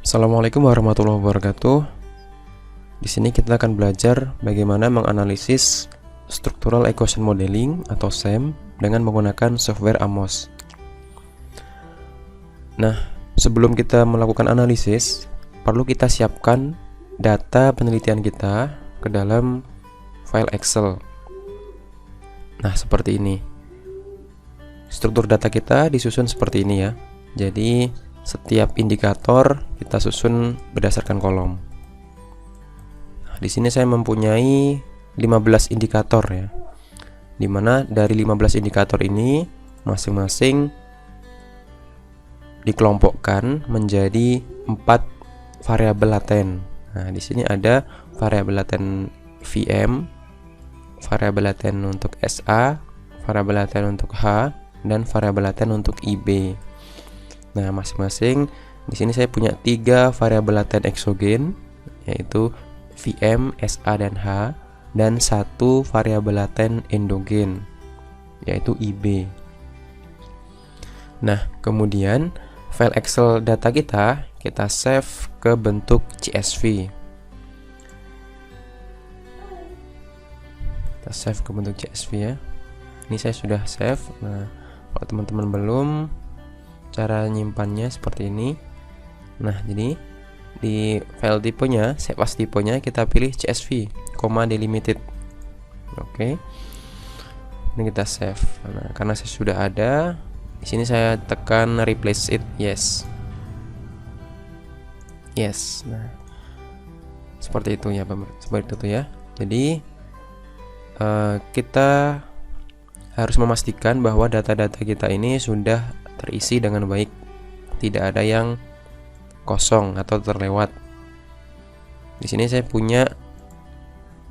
Assalamualaikum warahmatullahi wabarakatuh. Di sini kita akan belajar bagaimana menganalisis Structural Equation Modeling atau SEM dengan menggunakan software AMOS. Nah, sebelum kita melakukan analisis, perlu kita siapkan data penelitian kita ke dalam file Excel. Nah, seperti ini. Struktur data kita disusun seperti ini ya. Jadi, setiap indikator kita susun berdasarkan kolom. Nah, di sini saya mempunyai 15 indikator ya. Dimana dari 15 indikator ini masing-masing dikelompokkan menjadi 4 variabel laten. Nah, di sini ada variabel laten VM, variabel laten untuk SA, variabel laten untuk H, dan variabel laten untuk IB. Nah, masing-masing di sini saya punya 3 variabel laten eksogen, yaitu VM, SA, dan H, dan 1 variabel laten endogen, yaitu IB. Nah, kemudian file Excel data kita save ke bentuk CSV. Kita save ke bentuk CSV ya. Ini saya sudah save. Nah, kalau teman-teman belum, cara nyimpannya seperti ini. Nah, jadi di file tipenya, save as tipenya kita pilih CSV, delimited. Oke. Ini kita save. Nah, karena saya sudah ada, di sini saya tekan replace it, yes. Yes. Nah, seperti itu ya, seperti itu ya. Jadi kita harus memastikan bahwa data-data kita ini sudah terisi dengan baik, tidak ada yang kosong atau terlewat. Di sini saya punya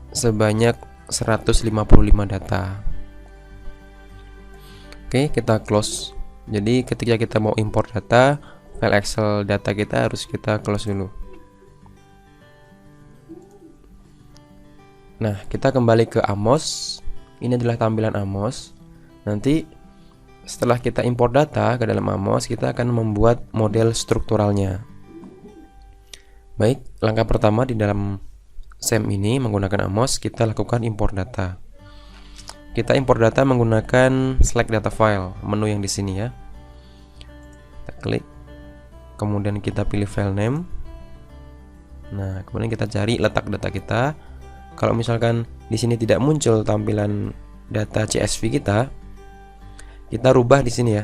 sebanyak 155 data. Oke, kita close. Jadi ketika kita mau import data, file Excel data kita harus kita close dulu. Nah, kita kembali ke AMOS. Ini adalah tampilan AMOS. Nanti setelah kita import data ke dalam AMOS, kita akan membuat model strukturalnya. Baik, langkah pertama di dalam SEM ini menggunakan AMOS, kita lakukan import data. Kita import data menggunakan select data file, menu yang di sini ya. Kita klik, kemudian kita pilih file name. Nah, kemudian kita cari letak data kita. Kalau misalkan di sini tidak muncul tampilan data CSV kita rubah di sini ya.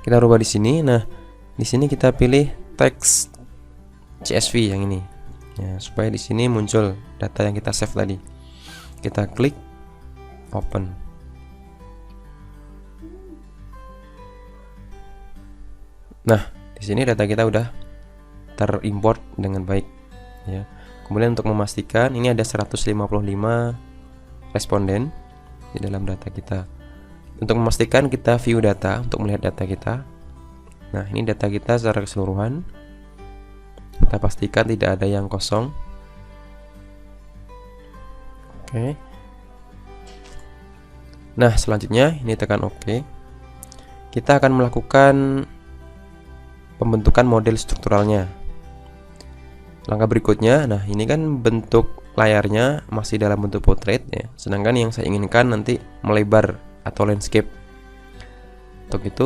Kita rubah di sini. Nah, di sini kita pilih teks CSV yang ini. Ya, supaya di sini muncul data yang kita save tadi. Kita klik open. Nah, di sini data kita udah terimport dengan baik ya. Kemudian untuk memastikan ini ada 155 responden di dalam data kita. Untuk memastikan kita view data untuk melihat data kita. Nah, ini data kita secara keseluruhan. Kita pastikan tidak ada yang kosong. Oke. Nah, selanjutnya ini tekan OK. Kita akan melakukan pembentukan model strukturalnya. Langkah berikutnya, nah ini kan bentuk layarnya masih dalam bentuk portrait ya. Sedangkan yang saya inginkan nanti melebar atau landscape. Untuk itu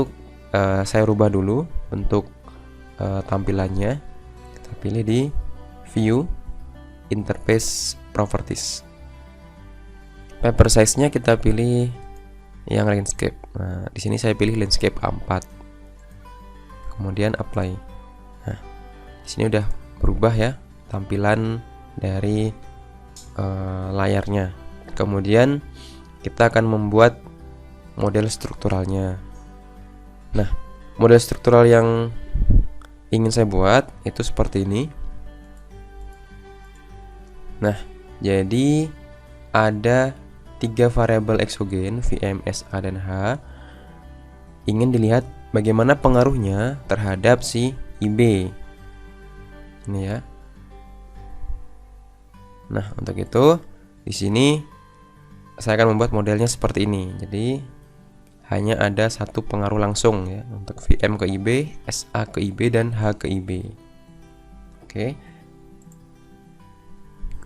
saya rubah dulu bentuk tampilannya. Kita pilih di View, Interface Properties. Paper size-nya kita pilih yang landscape. Nah, di sini saya pilih landscape A4. Kemudian apply. Nah, di sini udah berubah ya tampilan dari layarnya. Kemudian kita akan membuat model strukturalnya. Nah, model struktural yang ingin saya buat itu seperti ini. Nah, jadi ada 3 variabel eksogen VM, SA, dan H. Ingin dilihat bagaimana pengaruhnya terhadap si IB. Ini ya. Nah, untuk itu di sini saya akan membuat modelnya seperti ini. Jadi hanya ada satu pengaruh langsung ya, untuk VM ke IB, SA ke IB, dan H ke IB. Oke.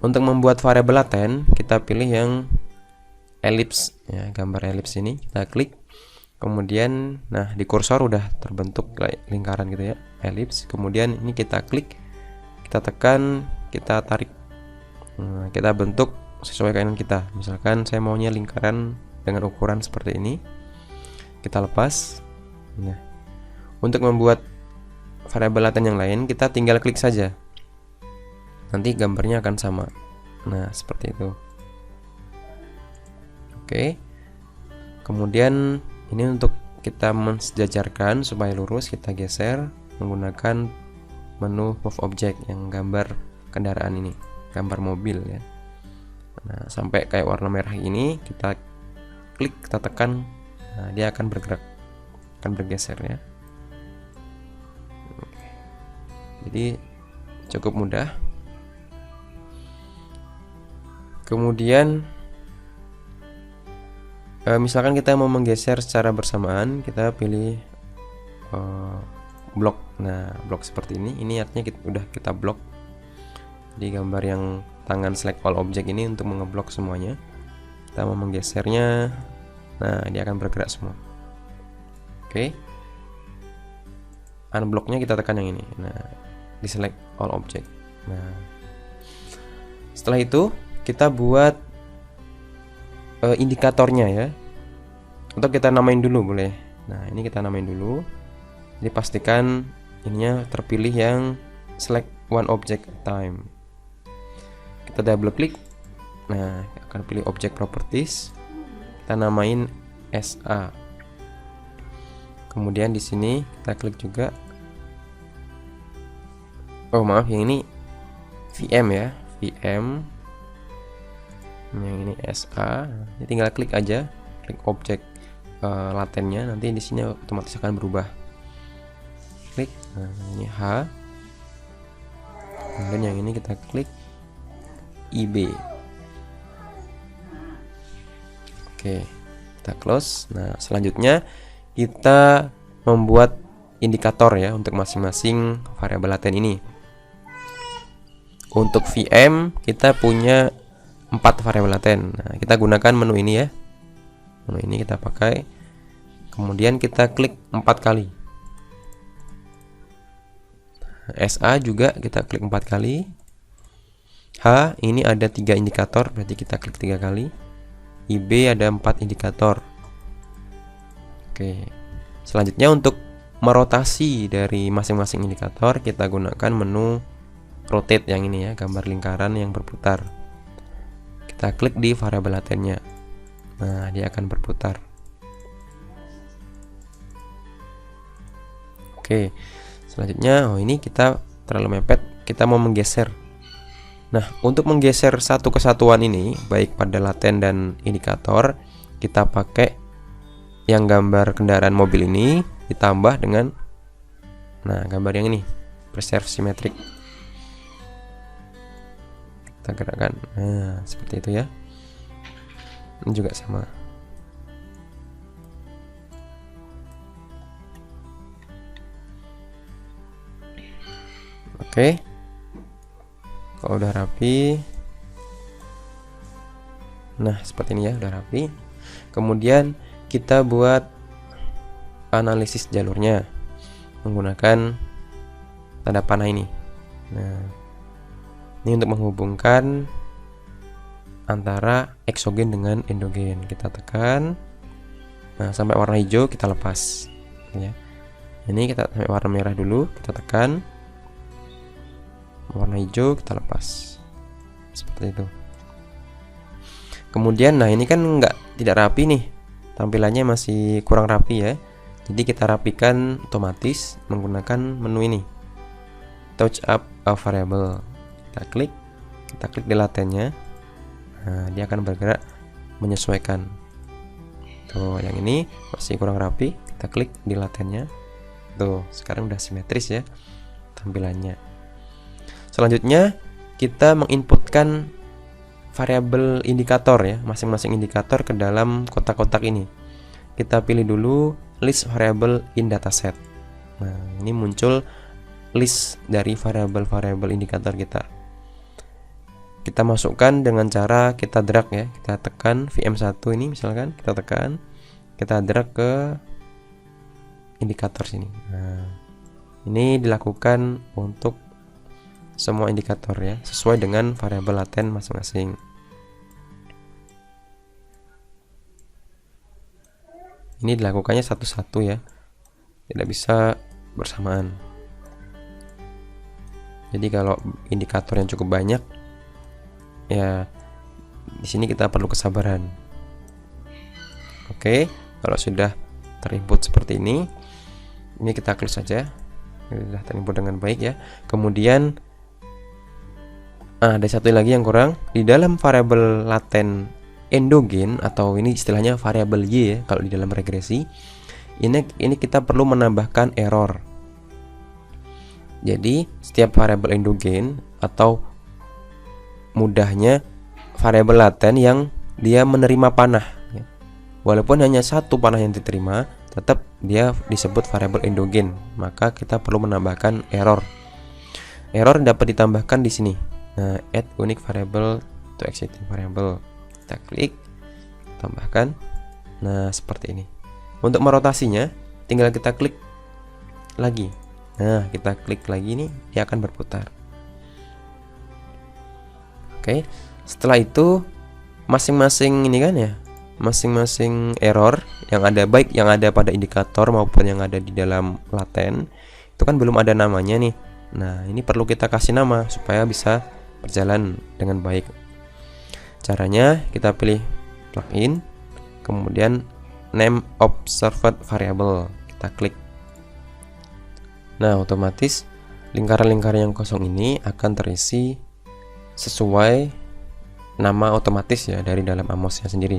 Untuk membuat variabel laten, kita pilih yang elips ya, gambar elips ini kita klik. Kemudian nah di kursor udah terbentuk lingkaran gitu ya, elips. Kemudian ini kita klik, kita tekan, kita tarik. Nah, kita bentuk sesuai keinginan kita. Misalkan saya maunya lingkaran dengan ukuran seperti ini. Kita lepas. Nah, untuk membuat variabel laten yang lain, kita tinggal klik saja. Nanti gambarnya akan sama. Nah, seperti itu. Oke. Kemudian ini untuk kita mensejajarkan supaya lurus, kita geser menggunakan menu move object yang gambar kendaraan ini, gambar mobil ya. Nah, sampai kayak warna merah ini, kita klik, kita tekan. Nah, dia akan bergerak, akan bergeser ya. Jadi cukup mudah. Kemudian misalkan kita mau menggeser secara bersamaan, kita pilih blok. Nah, blok seperti ini artinya udah kita blok. Jadi gambar yang tangan select all object ini untuk mengeblok semuanya. Kita mau menggesernya, nah dia akan bergerak semua. Oke. Unblocknya kita tekan yang ini. Nah, di select all object. Nah, setelah itu kita buat indikatornya ya. Atau kita namain dulu boleh. Nah, ini kita namain dulu. Jadi pastikan ininya terpilih yang select one object at time. Kita double klik. Nah, akan pilih object properties. Kita namain SA. Kemudian di sini kita klik juga. Oh maaf, yang ini VM ya, VM. Yang ini SA. Jadi tinggal klik aja, klik objek latennya. Nanti di sini otomatis akan berubah. Klik. Nah, ini H. Kemudian yang ini kita klik IB. Oke, kita close. Nah, selanjutnya kita membuat indikator ya untuk masing-masing variabel laten ini. Untuk VM kita punya 4 variabel laten. Nah, kita gunakan menu ini ya. Menu ini kita pakai. Kemudian kita klik 4 kali. SA juga kita klik 4 kali. H ini ada 3 indikator, berarti kita klik 3 kali. IB ada 4 indikator. Oke. Selanjutnya untuk merotasi dari masing-masing indikator, kita gunakan menu rotate yang ini ya, gambar lingkaran yang berputar. Kita klik di variabel latennya. Nah, dia akan berputar. Oke. Selanjutnya, ini kita terlalu mepet, kita mau menggeser. Nah, untuk menggeser satu kesatuan ini, baik pada laten dan indikator, kita pakai yang gambar kendaraan mobil ini ditambah dengan gambar yang ini, preserve symmetric. Kita gerakkan. Nah, seperti itu ya. Ini juga sama. Oke. Kalau udah rapi, nah seperti ini ya, udah rapi. Kemudian kita buat analisis jalurnya menggunakan tanda panah ini. Nah, ini untuk menghubungkan antara eksogen dengan endogen. Kita tekan, nah sampai warna hijau kita lepas ya. Ini kita sampai warna merah dulu, kita tekan. Warna hijau kita lepas, seperti itu. Kemudian nah ini kan tidak rapi nih, tampilannya masih kurang rapi ya. Jadi kita rapikan otomatis menggunakan menu ini, touch up a variable. Kita klik di latennya. Nah, dia akan bergerak menyesuaikan. Tuh, yang ini masih kurang rapi, kita klik di latennya. Tuh, sekarang udah simetris ya tampilannya. Selanjutnya kita menginputkan variabel indikator ya, masing-masing indikator ke dalam kotak-kotak ini. kita pilih dulu list variable in dataset. Nah, ini muncul list dari variabel-variabel indikator kita. Kita masukkan dengan cara kita drag ya, kita tekan VM1 ini misalkan, kita tekan, kita drag ke indikator sini. Nah, ini dilakukan untuk semua indikator ya, sesuai dengan variabel laten masing-masing. Ini dilakukannya satu-satu ya, tidak bisa bersamaan. Jadi kalau indikator yang cukup banyak, ya di sini kita perlu kesabaran. Oke, kalau sudah terinput seperti ini kita close saja. Sudah terinput dengan baik ya. Kemudian ada satu lagi yang kurang di dalam variabel laten endogen, atau ini istilahnya variabel Y ya kalau di dalam regresi. Ini kita perlu menambahkan error. Jadi setiap variabel endogen, atau mudahnya variabel laten yang dia menerima panah ya. Walaupun hanya satu panah yang diterima, tetap dia disebut variabel endogen. Maka kita perlu menambahkan error. Error dapat ditambahkan di sini. Nah, add unique variable to existing variable. Kita klik, tambahkan. Nah, seperti ini. Untuk merotasinya, tinggal kita klik lagi. Nah, kita klik lagi nih, dia akan berputar. Oke, setelah itu masing-masing ini kan ya, masing-masing error yang ada, baik yang ada pada indikator maupun yang ada di dalam laten, itu kan belum ada namanya nih. Nah, ini perlu kita kasih nama supaya bisa berjalan dengan baik. Caranya kita pilih plugin, kemudian name observed variable, kita klik. Nah, otomatis lingkaran-lingkaran yang kosong ini akan terisi sesuai nama otomatis ya dari dalam AMOS-nya sendiri.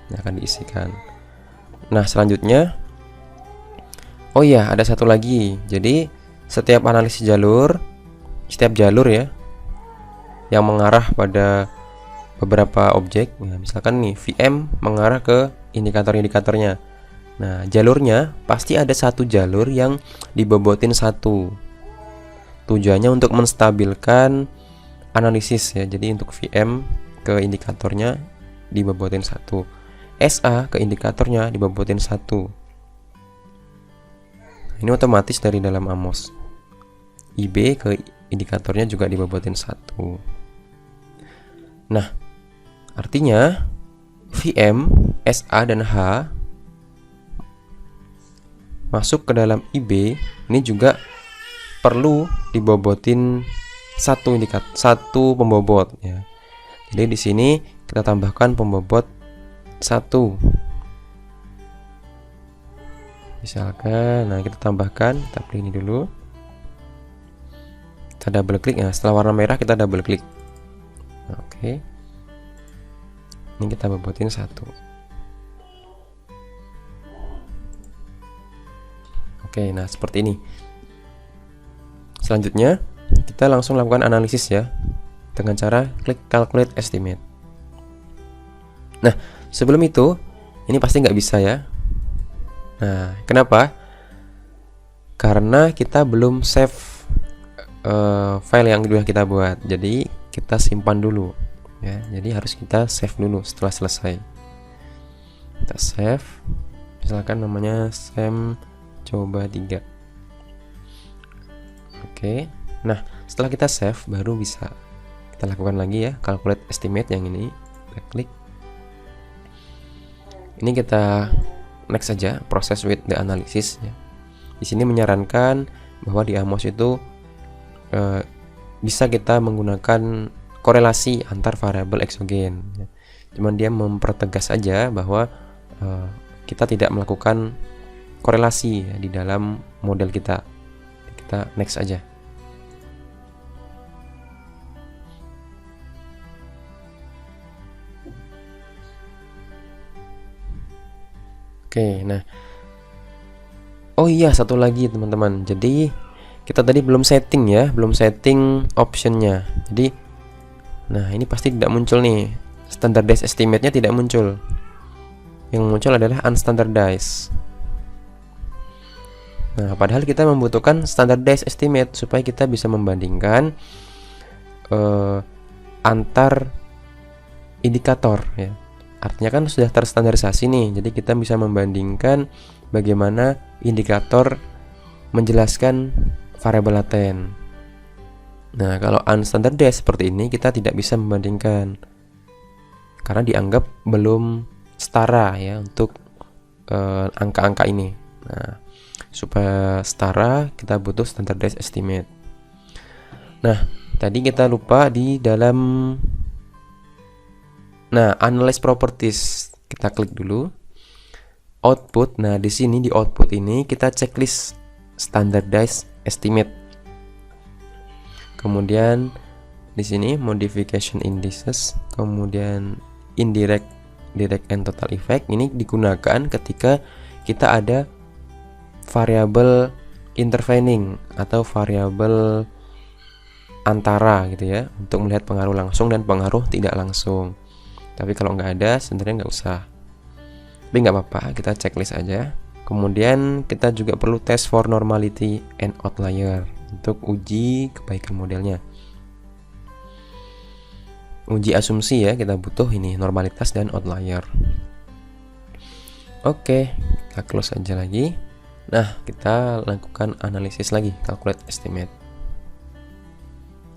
Yang akan diisikan. Nah, selanjutnya, oh iya, ada satu lagi. Jadi setiap analisis jalur, setiap jalur ya yang mengarah pada beberapa objek, nah, misalkan nih VM mengarah ke indikator-indikatornya. Nah, jalurnya pasti ada satu jalur yang dibobotin satu. Tujuannya untuk menstabilkan analisis ya. Jadi untuk VM ke indikatornya dibobotin satu, SA ke indikatornya dibobotin satu. Ini otomatis dari dalam AMOS. IB ke indikatornya juga dibobotin satu. Nah, artinya VM, SA, dan H masuk ke dalam IB ini juga perlu dibobotin satu pembobot ya. Jadi di sini kita tambahkan pembobot satu. Misalkan, nah kita tambahkan, kita pilih ini dulu. Kita double klik ya. Setelah warna merah kita double klik. Nah, oke. Ini kita bobotin satu. Oke, nah seperti ini. Selanjutnya kita langsung lakukan analisis ya, dengan cara klik calculate estimate. Nah, sebelum itu ini pasti nggak bisa ya. Nah, kenapa? Karena kita belum save file yang sudah kita buat. Jadi kita simpan dulu ya. Jadi harus kita save dulu setelah selesai. Kita save, misalkan namanya Sam coba 3. Oke. Nah, setelah kita save baru bisa kita lakukan lagi ya calculate estimate yang ini. Kita klik. Ini kita next saja, process with the analysis ya. Di sini menyarankan bahwa di AMOS itu bisa kita menggunakan korelasi antar variabel eksogen ya. Cuman dia mempertegas saja bahwa kita tidak melakukan korelasi ya, di dalam model kita. Kita next aja. Oke, nah, oh iya, satu lagi teman-teman. Jadi kita tadi belum setting ya, belum setting optionnya. Jadi, nah ini pasti tidak muncul nih, standardized estimate-nya tidak muncul. yang muncul adalah unstandardized. Nah, padahal kita membutuhkan standardized estimate supaya kita bisa membandingkan antar indikator ya. Artinya kan sudah terstandarisasi nih, jadi kita bisa membandingkan bagaimana indikator menjelaskan variabel laten. Nah, kalau unstandardized seperti ini kita tidak bisa membandingkan karena dianggap belum setara ya untuk angka-angka ini. Nah, supaya setara kita butuh standardized estimate. Nah, tadi kita lupa di dalam analyze properties. Kita klik dulu output. Nah, di sini di output ini kita checklist standardized estimate. Kemudian di sini modification indices, kemudian indirect, direct and total effect. Ini digunakan ketika kita ada variabel intervening atau variabel antara gitu ya, untuk melihat pengaruh langsung dan pengaruh tidak langsung. Tapi kalau nggak ada sebenarnya nggak usah, tapi nggak apa-apa, kita checklist aja. Kemudian kita juga perlu test for normality and outlier untuk uji kebaikan modelnya. Uji asumsi ya, kita butuh ini normalitas dan outlier. Oke, kita close aja lagi. Nah, kita lakukan analisis lagi, calculate estimate.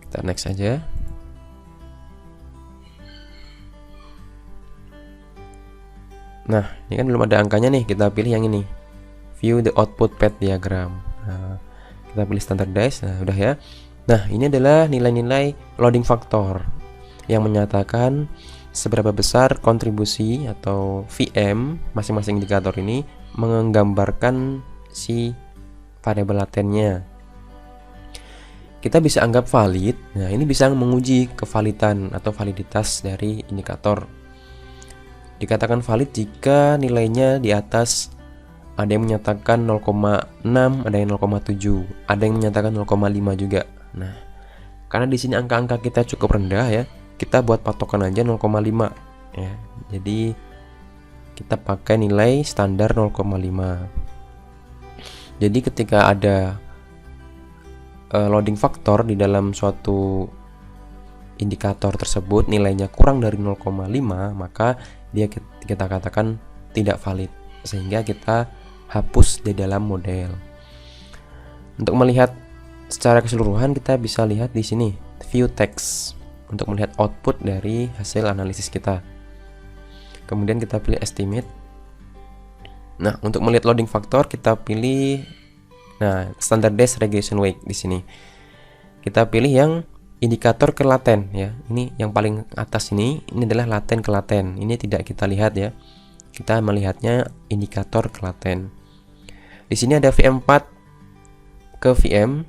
Kita next aja. Nah, ini kan belum ada angkanya nih, kita pilih yang ini, view the output path diagram. Nah, kita pilih standardized. Nah, udah ya. Nah, ini adalah nilai-nilai loading factor yang menyatakan seberapa besar kontribusi atau VM masing-masing indikator ini menggambarkan si variabel latennya. Kita bisa anggap valid. Nah, ini bisa menguji kevalidan atau validitas dari indikator. Dikatakan valid jika nilainya di atas, ada yang menyatakan 0,6, ada yang 0,7, ada yang menyatakan 0,5 juga. Nah, karena di sini angka-angka kita cukup rendah ya, kita buat patokan aja 0,5 ya. Jadi kita pakai nilai standar 0,5. Jadi ketika ada loading factor di dalam suatu indikator tersebut nilainya kurang dari 0,5, maka dia kita katakan tidak valid, sehingga kita hapus di dalam model. Untuk melihat secara keseluruhan kita bisa lihat di sini view text untuk melihat output dari hasil analisis kita. Kemudian kita pilih estimate. Nah, untuk melihat loading factor kita pilih standardized regression weight di sini. Kita pilih yang indikator ke laten ya. Ini yang paling atas ini adalah laten ke laten. Ini tidak kita lihat ya. Kita melihatnya indikator ke laten. Di sini ada VM4 ke VM,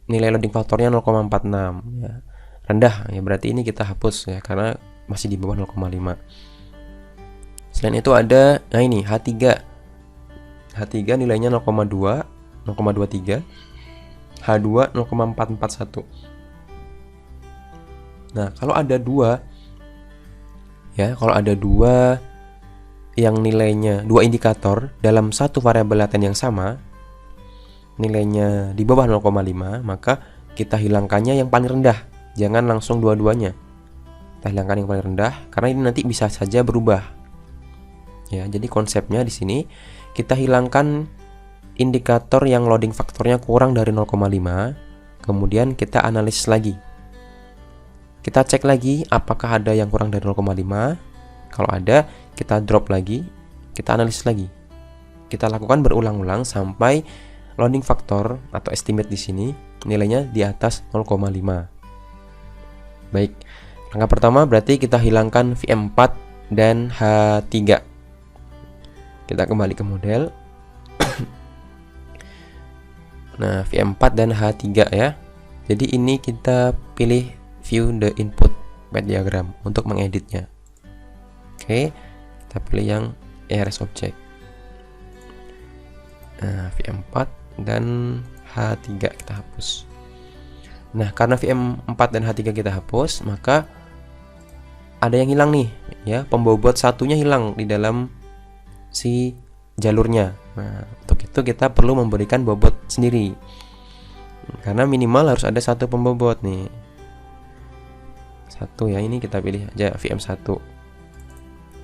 nilai loading faktornya 0,46 ya. Rendah ya, berarti ini kita hapus ya karena masih di bawah 0,5. Selain itu ada ini H3. H3 nilainya 0,2, 0,23. H2 0,441. Nah, kalau ada dua yang nilainya, dua indikator dalam satu variabel laten yang sama, nilainya di bawah 0,5, maka kita hilangkannya yang paling rendah. Jangan langsung dua-duanya. Kita hilangkan yang paling rendah karena ini nanti bisa saja berubah. Ya, jadi konsepnya di sini kita hilangkan indikator yang loading faktornya kurang dari 0,5, kemudian kita analisis lagi. Kita cek lagi apakah ada yang kurang dari 0,5. Kalau ada, kita drop lagi, kita analisis lagi. Kita lakukan berulang-ulang sampai loading factor atau estimate di sini nilainya di atas 0,5. Baik, langkah pertama berarti kita hilangkan VM4 dan H3. Kita kembali ke model. Nah, VM4 dan H3 ya. Jadi ini kita pilih view the input path diagram untuk mengeditnya. Oke, kita pilih yang ARS object. Nah, VM4 dan H3 kita hapus. Nah, karena VM4 dan H3 kita hapus, maka ada yang hilang nih ya, pembobot satunya hilang di dalam si jalurnya. Nah, untuk itu kita perlu memberikan bobot sendiri. Karena minimal harus ada satu pembobot nih. Satu ya, ini kita pilih aja VM1.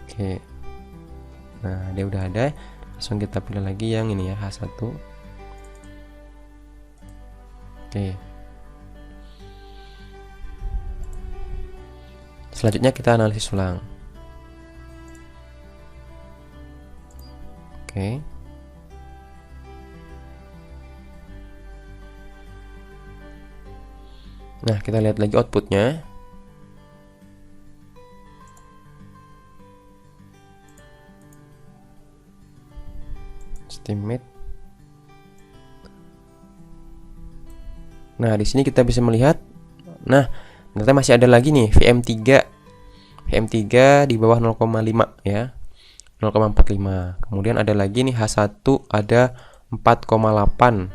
Oke. Nah, dia udah ada. Langsung kita pilih lagi yang ini ya, H1. Oke. Selanjutnya kita analisis ulang. Oke. Nah, kita lihat lagi outputnya. Estimate. Nah, di sini kita bisa melihat, nah, ternyata masih ada lagi nih VM3. VM3 di bawah 0,5 ya. 0,45. Kemudian ada lagi nih H1 ada 4,8.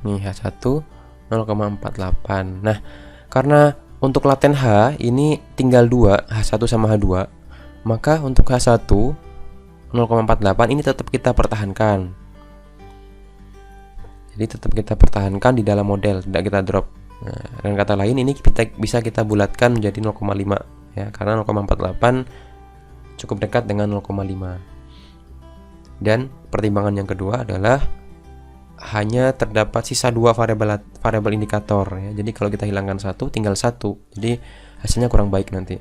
Nih H1 0,48. Nah, karena untuk laten H ini tinggal 2, H1 sama H2, maka untuk H1 0,48 ini tetap kita pertahankan. Jadi tetap kita pertahankan di dalam model, tidak kita drop. Nah, dengan kata lain ini bisa kita bulatkan menjadi 0,5 ya, karena 0,48 cukup dekat dengan 0,5. Dan pertimbangan yang kedua adalah hanya terdapat sisa 2 variabel indikator ya. Jadi kalau kita hilangkan satu, tinggal satu. Jadi hasilnya kurang baik nanti.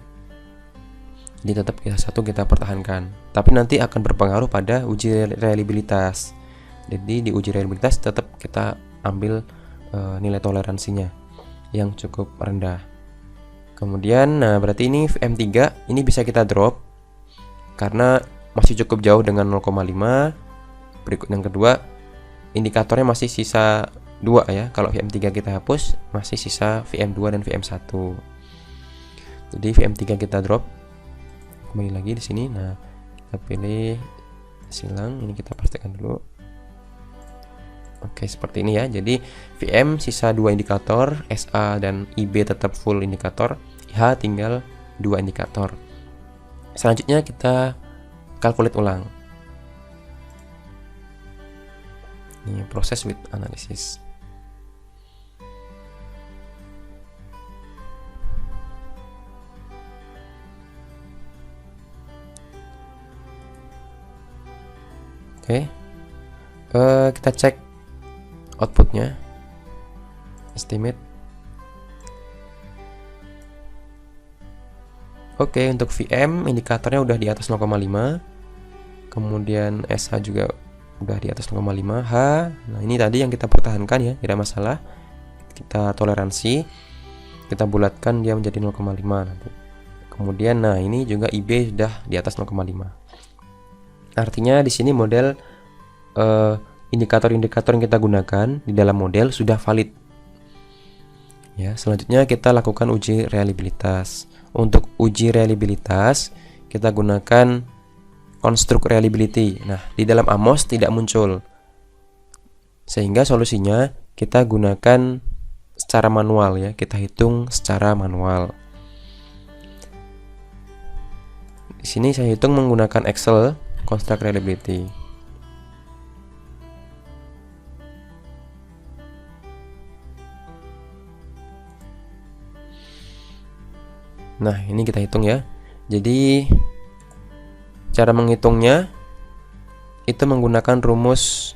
Jadi tetap kita pertahankan. Tapi nanti akan berpengaruh pada uji reliabilitas. Jadi di uji reliabilitas tetap kita ambil nilai toleransinya yang cukup rendah. Kemudian, nah berarti ini VM3 ini bisa kita drop karena masih cukup jauh dengan 0,5. Berikut yang kedua, indikatornya masih sisa 2 ya. Kalau VM3 kita hapus, masih sisa VM2 dan VM1. Jadi VM3 kita drop. Kembali lagi di sini. Nah, kita pilih silang, ini kita pastikan dulu. Oke, seperti ini ya. Jadi VM sisa 2 indikator, SA dan IB tetap full indikator, IH tinggal 2 indikator. Selanjutnya kita calculate ulang. Ini proses with analysis. Oke. Kita cek outputnya, estimate. Oke, untuk VM indikatornya udah di atas 0,5. Kemudian SH juga udah di atas 0,5. H, nah ini tadi yang kita pertahankan ya, tidak masalah. Kita toleransi, kita bulatkan dia menjadi 0,5 nanti. Kemudian nah ini juga IB sudah di atas 0,5. Artinya di sini model indikator-indikator yang kita gunakan di dalam model sudah valid. Ya, selanjutnya kita lakukan uji reliabilitas. Untuk uji reliabilitas kita gunakan construct reliability. Nah, di dalam AMOS tidak muncul. Sehingga solusinya kita gunakan secara manual ya, kita hitung secara manual. Di sini saya hitung menggunakan Excel construct reliability. Nah, ini kita hitung ya. Jadi cara menghitungnya itu menggunakan rumus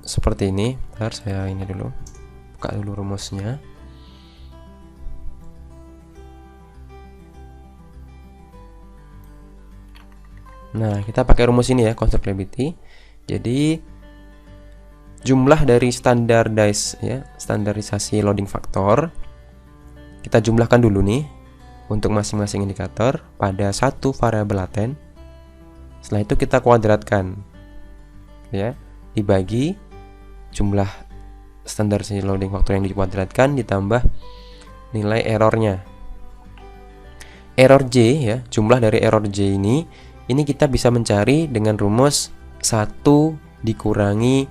seperti ini. Bentar, saya ini dulu. Buka dulu rumusnya. Nah, kita pakai rumus ini ya, construct reliability. Jadi jumlah dari standarisasi loading factor kita jumlahkan dulu nih untuk masing-masing indikator pada satu variabel laten. Setelah itu kita kuadratkan ya, dibagi jumlah standarisasi loading factor yang dikuadratkan ditambah nilai errornya. Error J ya, jumlah dari error J ini kita bisa mencari dengan rumus 1 dikurangi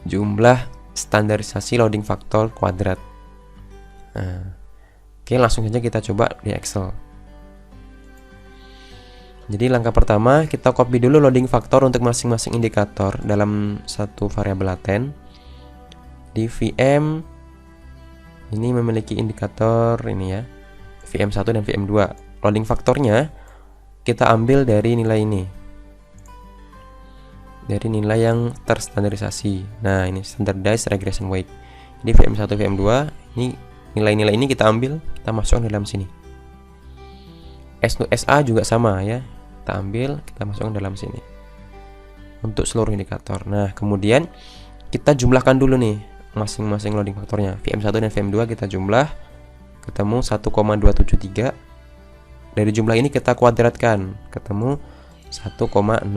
jumlah standarisasi loading factor kuadrat. Nah, oke, langsung saja kita coba di Excel. Jadi langkah pertama kita copy dulu loading faktor untuk masing-masing indikator dalam satu variabel laten. Di VM ini memiliki indikator ini ya, VM1 dan VM2. Loading faktornya kita ambil dari nilai ini, dari nilai yang terstandarisasi. Nah, ini standardized regression weight. Jadi VM1, VM2, ini nilai-nilai ini kita ambil, kita masukkan dalam sini. SA juga sama ya, kita ambil, kita masukkan dalam sini untuk seluruh indikator. Nah, kemudian kita jumlahkan dulu nih masing-masing loading faktornya. VM1 dan VM2 kita jumlah, ketemu 1,273. Dari jumlah ini kita kuadratkan, ketemu 1,62.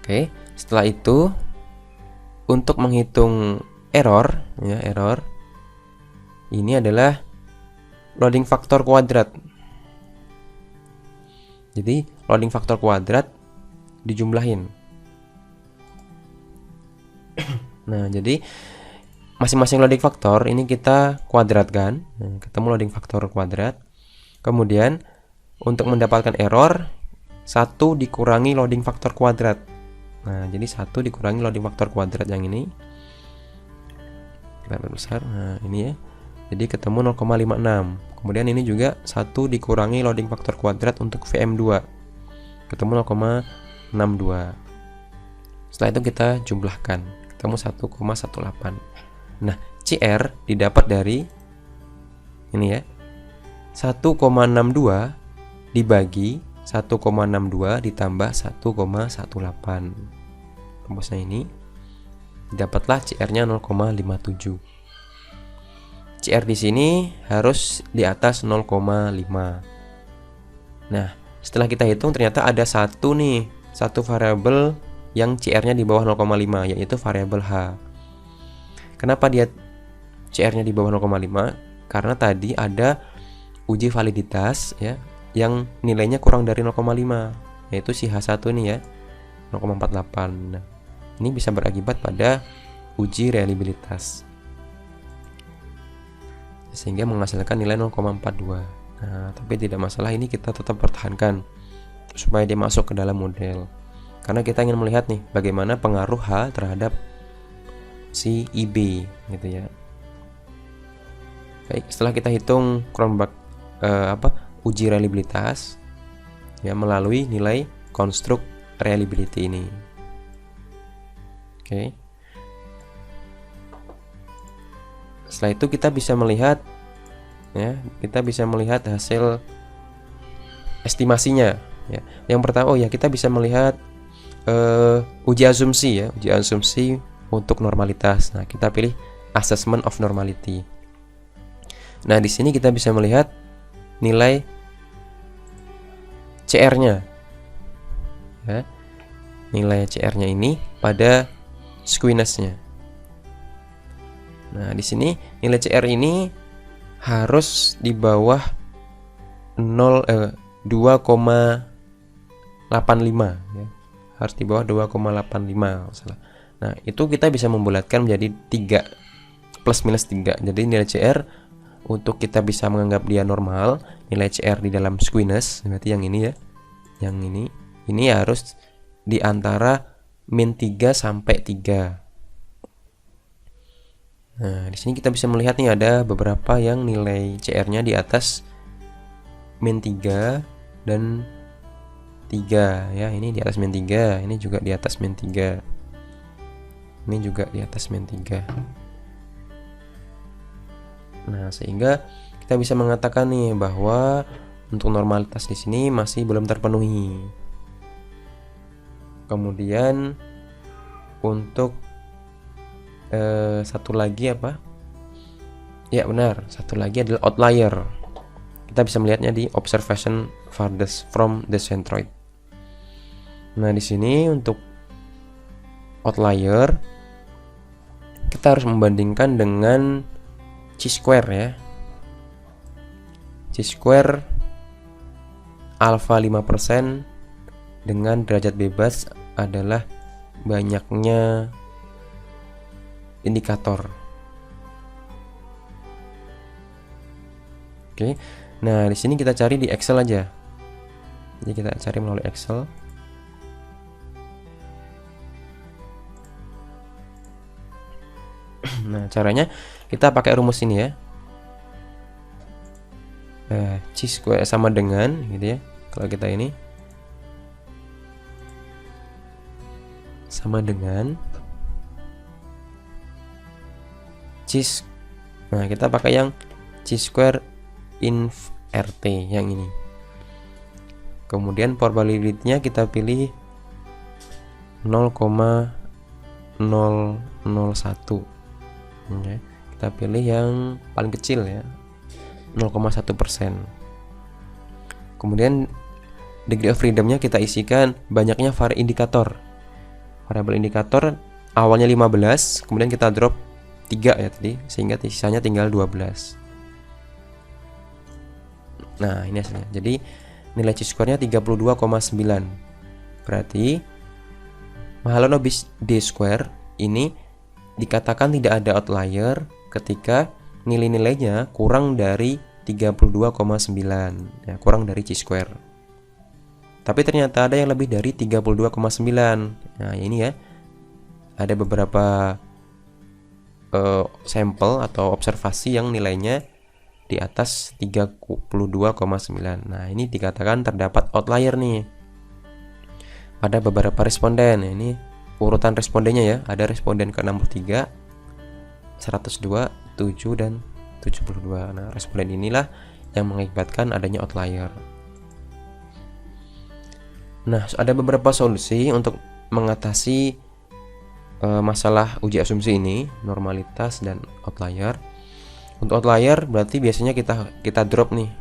Oke, setelah itu untuk menghitung error ya, error ini adalah loading faktor kuadrat. Jadi loading faktor kuadrat dijumlahin. Nah, jadi masing-masing loading faktor ini kita kuadratkan, nah, ketemu loading faktor kuadrat. Kemudian untuk mendapatkan error 1 dikurangi loading faktor kuadrat. Nah, jadi 1 dikurangi loading faktor kuadrat yang ini. Kita besar. Nah, ini ya. Jadi ketemu 0,56. Kemudian ini juga 1 dikurangi loading faktor kuadrat untuk VM2. Ketemu 0,62. Setelah itu kita jumlahkan, ketemu 1,18. Nah, CR didapat dari ini ya. 1,62 dibagi 1,62 ditambah 1,18. Rumusnya ini dapatlah CR-nya 0,57. CR di sini harus di atas 0,5. Nah, setelah kita hitung ternyata ada satu variabel yang CR-nya di bawah 0,5, yaitu variabel H. Kenapa dia CR-nya di bawah 0,5? Karena tadi ada uji validitas ya, yang nilainya kurang dari 0,5, yaitu si H1 ini ya, 0,48. Nah, ini bisa berakibat pada uji reliabilitas, sehingga menghasilkan nilai 0,42. Nah, tapi tidak masalah, ini kita tetap pertahankan supaya dia masuk ke dalam model, karena kita ingin melihat nih bagaimana pengaruh H terhadap si IB gitu ya. Baik, setelah kita hitung uji reliabilitas ya melalui nilai konstruk reliability ini. Oke. Setelah itu kita bisa melihat ya, hasil estimasinya ya. Yang pertama kita bisa melihat uji asumsi untuk normalitas. Nah, kita pilih assessment of normality. Nah, di sini kita bisa melihat nilai CR-nya ya. Nilai CR-nya ini pada squiness-nya. Nah, di sini nilai CR ini harus di bawah 2,85 ya. Harus di bawah 2,85 salah. Nah, itu kita bisa membulatkan menjadi 3 plus minus 3. Jadi nilai CR untuk kita bisa menganggap dia normal, nilai CR di dalam squiness berarti yang ini ya. Yang ini harus di antara min 3 sampai 3. Nah, di sini kita bisa melihat nih ada beberapa yang nilai CR-nya di atas min 3 dan 3 ya. Ini di atas min 3, ini juga di atas min 3. Ini juga di atas min 3. Nah, sehingga kita bisa mengatakan nih bahwa untuk normalitas di sini masih belum terpenuhi. Kemudian untuk satu lagi apa? Ya benar, satu lagi adalah outlier. Kita bisa melihatnya di observation farthest from the centroid. Nah, di sini untuk outlier kita harus membandingkan dengan chi-square ya. Chi-square alpha 5% dengan derajat bebas adalah banyaknya indikator. Oke. Nah, di sini kita cari di Excel aja. Jadi kita cari melalui Excel. Nah, caranya kita pakai rumus ini ya. Chi-square sama dengan gitu ya. Kalau kita ini sama dengan nah, kita pakai yang chi-square inv RT yang ini. Kemudian probability-nya kita pilih 0,001. Ya, kita pilih yang paling kecil ya, 0,1%. Kemudian degree of freedom-nya kita isikan banyaknya indikator. Variabel indikator awalnya 15, kemudian kita drop 3 ya tadi, sehingga sisanya tinggal 12. Nah, ini hasilnya. Jadi nilai chi-square-nya 32,9. Berarti Mahalanobis D-square ini dikatakan tidak ada outlier ketika nilai-nilainya kurang dari 32,9, ya, kurang dari chi-square. Tapi ternyata ada yang lebih dari 32,9. Nah, ini ya. Ada beberapa sampel atau observasi yang nilainya di atas 32,9. Nah, ini dikatakan terdapat outlier nih pada beberapa responden. Ini urutan respondennya ya. Ada responden ke-63, 102, 7 dan 72. Nah, responden inilah yang mengakibatkan adanya outlier. Nah, ada beberapa solusi untuk mengatasi masalah uji asumsi ini, normalitas dan outlier. Untuk outlier berarti biasanya kita drop nih,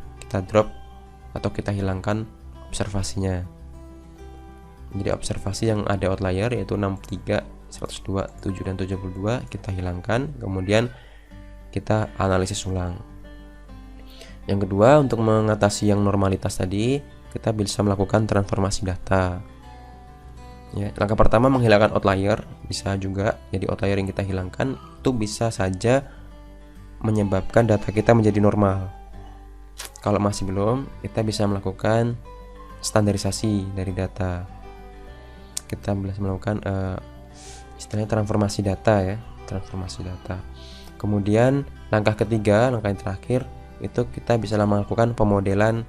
atau kita hilangkan observasinya. Jadi observasi yang ada outlier yaitu 63, 102, 7 dan 72 kita hilangkan, kemudian kita analisis ulang. Yang kedua, untuk mengatasi yang normalitas tadi, kita bisa melakukan transformasi data. Ya, langkah pertama menghilangkan outlier, bisa juga jadi outlier yang kita hilangkan itu bisa saja menyebabkan data kita menjadi normal. Kalau masih belum, kita bisa melakukan standarisasi dari data. Kita bisa melakukan istilahnya transformasi data ya, transformasi data. Kemudian langkah ketiga, langkah yang terakhir itu kita bisa melakukan pemodelan.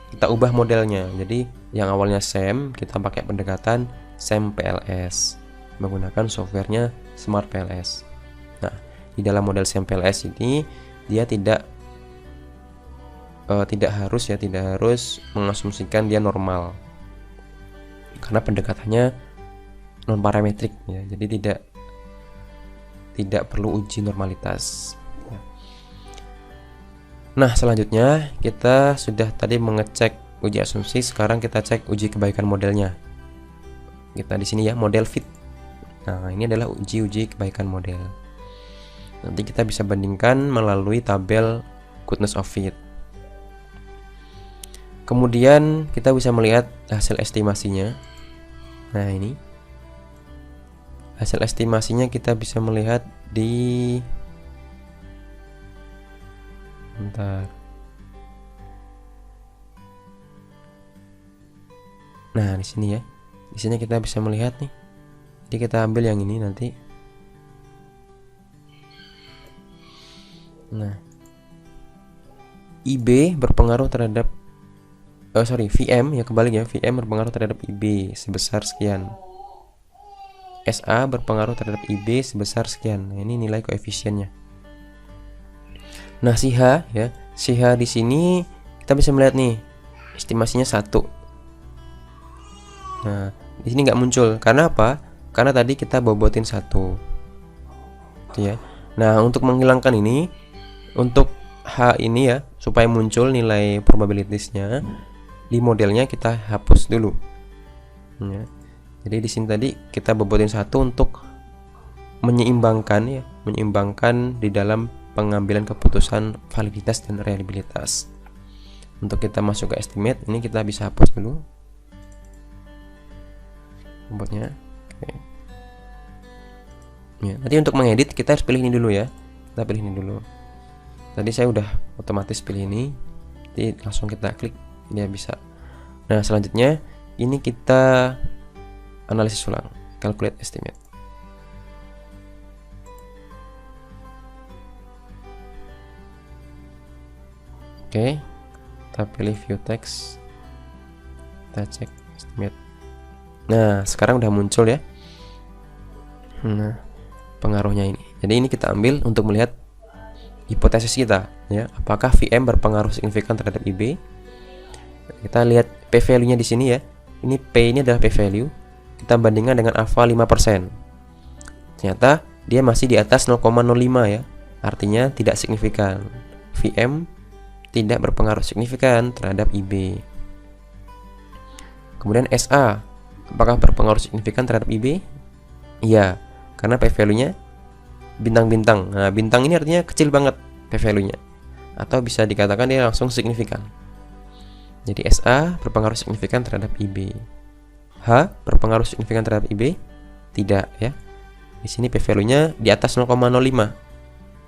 Kita ubah modelnya. Jadi yang awalnya SEM kita pakai pendekatan SEM PLS menggunakan softwarenya Smart PLS. Nah, di dalam model SEM PLS ini dia tidak harus mengasumsikan dia normal karena pendekatannya non parametrik ya. Jadi tidak perlu uji normalitas. Nah, selanjutnya kita sudah tadi mengecek uji asumsi, sekarang kita cek uji kebaikan modelnya. Kita di sini ya, model fit. Nah, ini adalah uji kebaikan model. Nanti kita bisa bandingkan melalui tabel goodness of fit. Kemudian kita bisa melihat hasil estimasinya. Nah, ini hasil estimasinya kita bisa melihat di Nah, di sini ya. Di sini kita bisa melihat nih. Jadi kita ambil yang ini nanti. Nah, IB berpengaruh terhadap VM ya, kebalik ya. VM berpengaruh terhadap IB sebesar sekian. SA berpengaruh terhadap IB sebesar sekian. Nah, ini nilai koefisiennya. Nah, si H di sini kita bisa melihat nih estimasinya 1. Nah, di sini nggak muncul. Karena apa? Karena tadi kita bobotin 1. Gitu ya. Nah, untuk menghilangkan ini, untuk H ini ya, supaya muncul nilai probabilitiesnya di modelnya kita hapus dulu. Ya. Jadi di sini tadi kita bobotin 1 untuk menyeimbangkan di dalam pengambilan keputusan validitas dan reliabilitas. Untuk kita masuk ke estimate, ini kita bisa hapus dulu bobotnya. Oke. Ya, nanti untuk mengedit kita harus pilih ini dulu ya. Kita pilih ini dulu. Tadi saya udah otomatis pilih ini. Jadi langsung kita klik, dia bisa. Nah, selanjutnya ini kita analisis ulang, calculate estimate. Oke, kita pilih view text, kita cek estimate. Nah, sekarang udah muncul ya. Nah, pengaruhnya ini. Jadi ini kita ambil untuk melihat hipotesis kita, ya, apakah VM berpengaruh signifikan terhadap IB. Kita lihat P value-nya di sini ya. Ini P ini adalah P value. Kita bandingkan dengan alpha 5%. Ternyata dia masih di atas 0,05 ya. Artinya tidak signifikan. VM tidak berpengaruh signifikan terhadap IB. Kemudian SA, apakah berpengaruh signifikan terhadap IB? Iya, karena P value-nya bintang-bintang. Nah, bintang ini artinya kecil banget P value-nya, atau bisa dikatakan dia langsung signifikan. Jadi SA berpengaruh signifikan terhadap IB. H berpengaruh signifikan terhadap IB? Tidak ya. Di sini P value-nya di atas 0,05.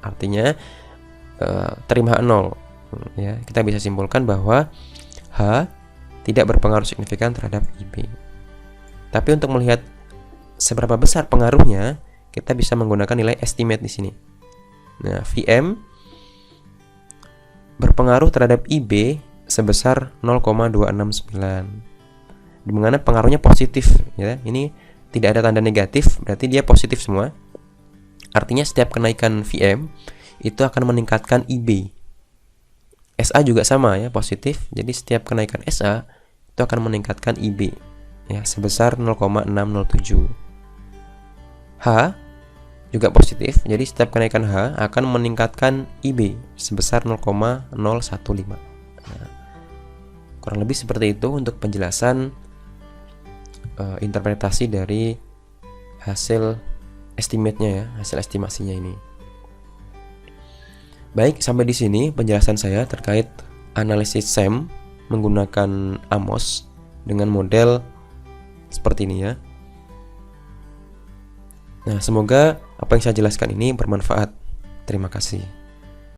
Artinya terima 0. Ya, kita bisa simpulkan bahwa H tidak berpengaruh signifikan terhadap IB. Tapi untuk melihat seberapa besar pengaruhnya, kita bisa menggunakan nilai estimate di sini. Nah, VM berpengaruh terhadap IB sebesar 0,269. Di mana pengaruhnya positif ya. Ini tidak ada tanda negatif, berarti dia positif semua. Artinya setiap kenaikan VM itu akan meningkatkan IB. SA juga sama ya, positif. Jadi setiap kenaikan SA itu akan meningkatkan IB ya sebesar 0,607. H juga positif. Jadi setiap kenaikan H akan meningkatkan IB sebesar 0,015. Nah, kurang lebih seperti itu untuk penjelasan interpretasi dari hasil estimate-nya ya, hasil estimasinya ini. Baik, sampai di sini penjelasan saya terkait analisis SEM menggunakan Amos dengan model seperti ini ya. Nah, semoga apa yang saya jelaskan ini bermanfaat. Terima kasih.